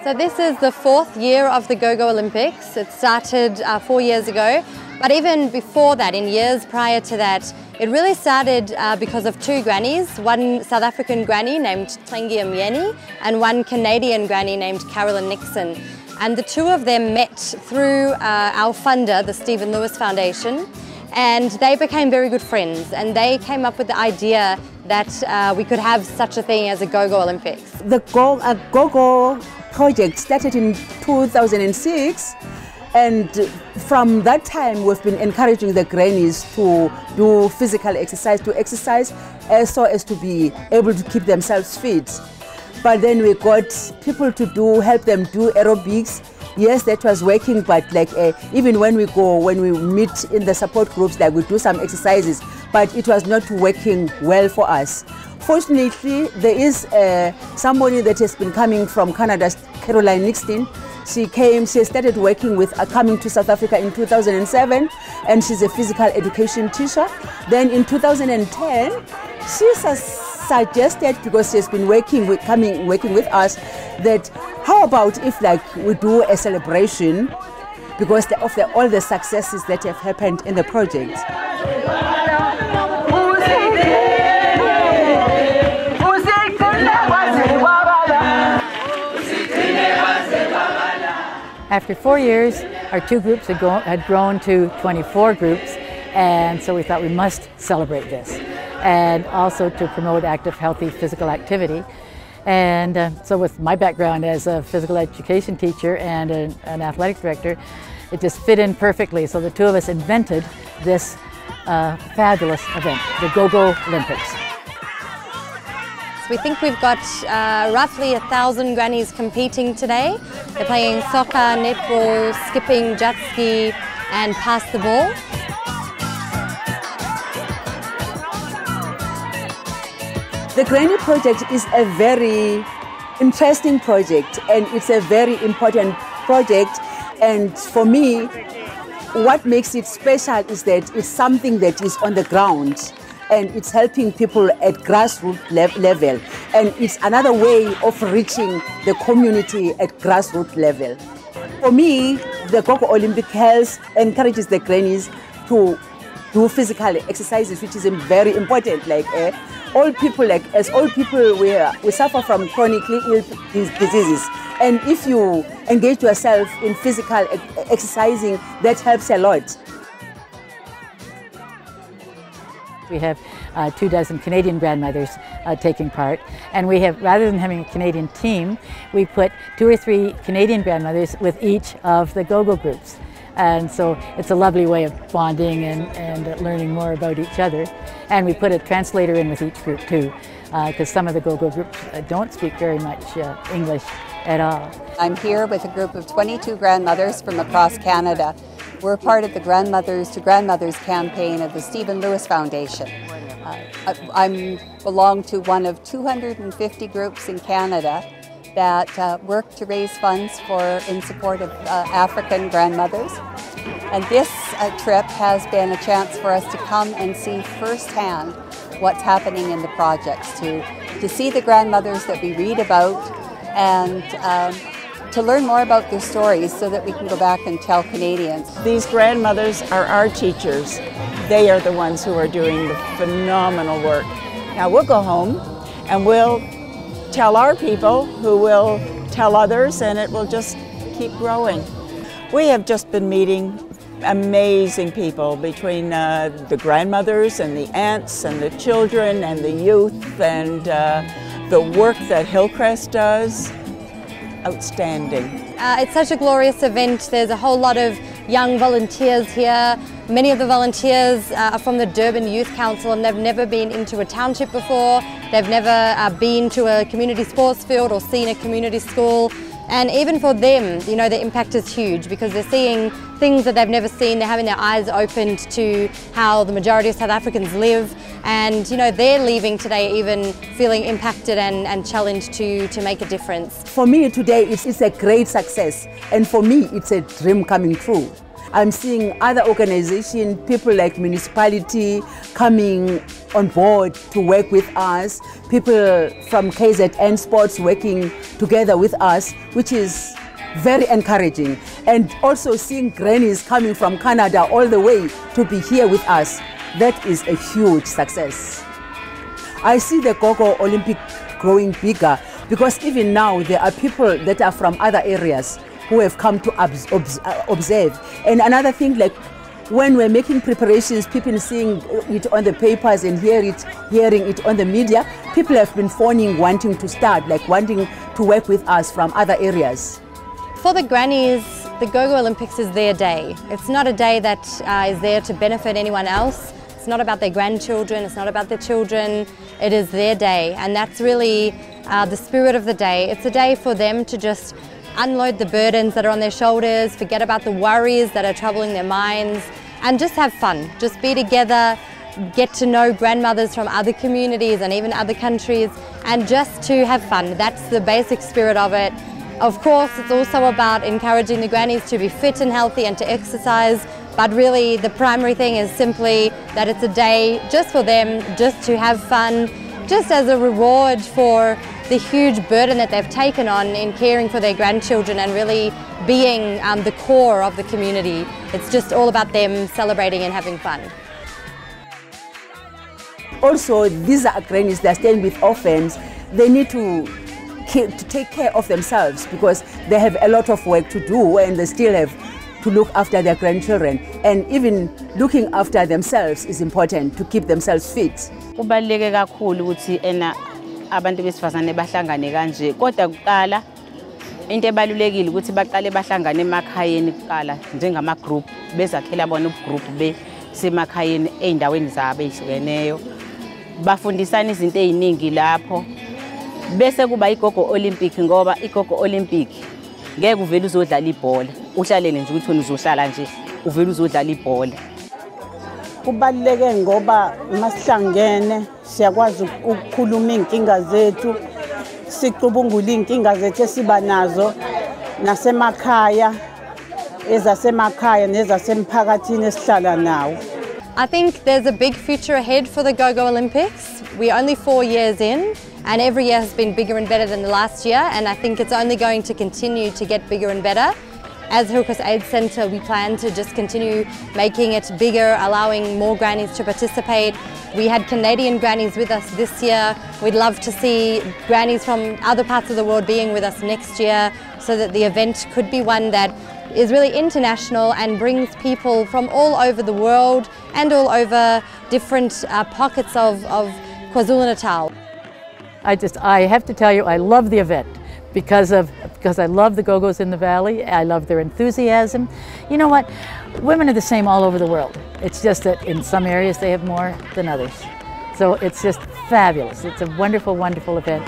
So this is the 4th year of the Gogolympics. It started 4 years ago, but even before that, in years prior to that, it really started because of two grannies, one South African granny named Tlengi Mjeni and one Canadian granny named Carolyn Nixon. And the two of them met through our funder, the Stephen Lewis Foundation, and they became very good friends, and they came up with the idea that we could have such a thing as a Gogolympics. The Gogo project started in 2006, and from that time we've been encouraging the grannies to do physical exercise, so as to be able to keep themselves fit. But then we got people to help them do aerobics. Yes, that was working, but even when we meet in the support groups, we do some exercises, but it was not working well for us. Fortunately, there is somebody that has been coming from Canada, Caroline Nixon. She started working coming to South Africa in 2007, and she's a physical education teacher. Then in 2010, she suggested, because she's been working with us, that how about if we do a celebration because of all the successes that have happened in the project. After 4 years, our two groups had grown to 24 groups, and so we thought we must celebrate this, and also to promote active, healthy physical activity. And so with my background as a physical education teacher and an athletic director, it just fit in perfectly. So the two of us invented this fabulous event, the Gogolympics. We think we've got roughly 1,000 grannies competing today. They're playing soccer, netball, skipping, jet ski, and pass the ball. The Granny project is a very interesting project, and it's a very important project. And for me, what makes it special is that it's something that is on the ground, and it's helping people at grassroots level. And it's another way of reaching the community at grassroots level. For me, the Gogo Olympic Health encourages the grannies to do physical exercises, which is very important. All people, we suffer from chronically ill diseases. And if you engage yourself in physical exercising, that helps a lot. We have 24 Canadian grandmothers taking part, and we have, rather than having a Canadian team, we put 2 or 3 Canadian grandmothers with each of the Gogo groups. And so it's a lovely way of bonding and learning more about each other. And we put a translator in with each group too, because some of the Gogo groups don't speak very much English at all. I'm here with a group of 22 grandmothers from across Canada. We're part of the Grandmothers to Grandmothers campaign of the Stephen Lewis Foundation. I belong to one of 250 groups in Canada that work to raise funds in support of African grandmothers. And this trip has been a chance for us to come and see firsthand what's happening in the projects, to see the grandmothers that we read about, and to learn more about their stories so that we can go back and tell Canadians. These grandmothers are our teachers. They are the ones who are doing the phenomenal work. Now we'll go home and we'll tell our people, who will tell others, and it will just keep growing. We have just been meeting amazing people, between the grandmothers and the aunts and the children and the youth, and the work that Hillcrest does. Outstanding. It's such a glorious event. There's a whole lot of young volunteers here. Many of the volunteers are from the Durban Youth Council, and they've never been into a township before. They've never been to a community sports field or seen a community school. And even for them, the impact is huge, because they're seeing things that they've never seen. They're having their eyes opened to how the majority of South Africans live. And they're leaving today even feeling impacted and challenged to make a difference. For me today, it's a great success. And for me, it's a dream coming true. I'm seeing other organizations, people like municipality coming on board to work with us, people from KZN Sports working together with us, which is very encouraging. And also seeing grannies coming from Canada all the way to be here with us, that is a huge success. I see the Gogo Olympic growing bigger because even now there are people that are from other areas who have come to observe. And another thing, like when we're making preparations, people seeing it on the papers and hearing it on the media, people have been phoning wanting to start, like wanting to work with us from other areas. For the grannies, the Gogo Olympics is their day. It's not a day that is there to benefit anyone else. It's not about their grandchildren, it's not about their children. It is their day, and that's really the spirit of the day. It's a day for them to just unload the burdens that are on their shoulders, forget about the worries that are troubling their minds, and just have fun. Just be together, get to know grandmothers from other communities and even other countries, and just to have fun. That's the basic spirit of it. Of course, it's also about encouraging the grannies to be fit and healthy and to exercise, but really the primary thing is simply that it's a day just for them, just to have fun, just as a reward for the huge burden that they've taken on in caring for their grandchildren and really being the core of the community. It's just all about them celebrating and having fun. Also, these are grannies that are staying with orphans. They need to take care of themselves because they have a lot of work to do and they still have to look after their grandchildren. And even looking after themselves is important to keep themselves fit. Kubaluleke kakhulu ukuthi abantu besifazane bahlangane kanje, kodwa kuqala into ebalulekile ukuthi baqale bahlangane emakhayeni kuqala njengama group, bezakhela bona ubugroup besemakhayeni eindaweni zabo ezihlukeneyo, bafundisana izinto eziningi lapho. Bese kuba iGogo Olympic ngoba iGogo Olympic ngeke uvele uzodlala ibhola uhlalele nje ukuthi uzohlala nje uvele uzodlala ibhola. Kubaluleke ngoba masihlangene siyakwazi ukukhuluma inkinga zethu, sicubungula inkinga zethu esiba nazo nasemakhaya, ezasemakhaya nezasemphakathini esihlala nawo. I think there's a big future ahead for the Gogo Olympics. We're only 4 years in, and every year has been bigger and better than the last year, and I think it's only going to continue to get bigger and better. As Hillcrest Aid Centre, we plan to just continue making it bigger, allowing more grannies to participate. We had Canadian grannies with us this year. We'd love to see grannies from other parts of the world being with us next year so that the event could be one that is really international and brings people from all over the world and all over different pockets of KwaZulu-Natal. I have to tell you, I love the event because I love the Gogos in the Valley. I love their enthusiasm. You know what? Women are the same all over the world. It's just that in some areas they have more than others. So it's just fabulous. It's a wonderful, wonderful event.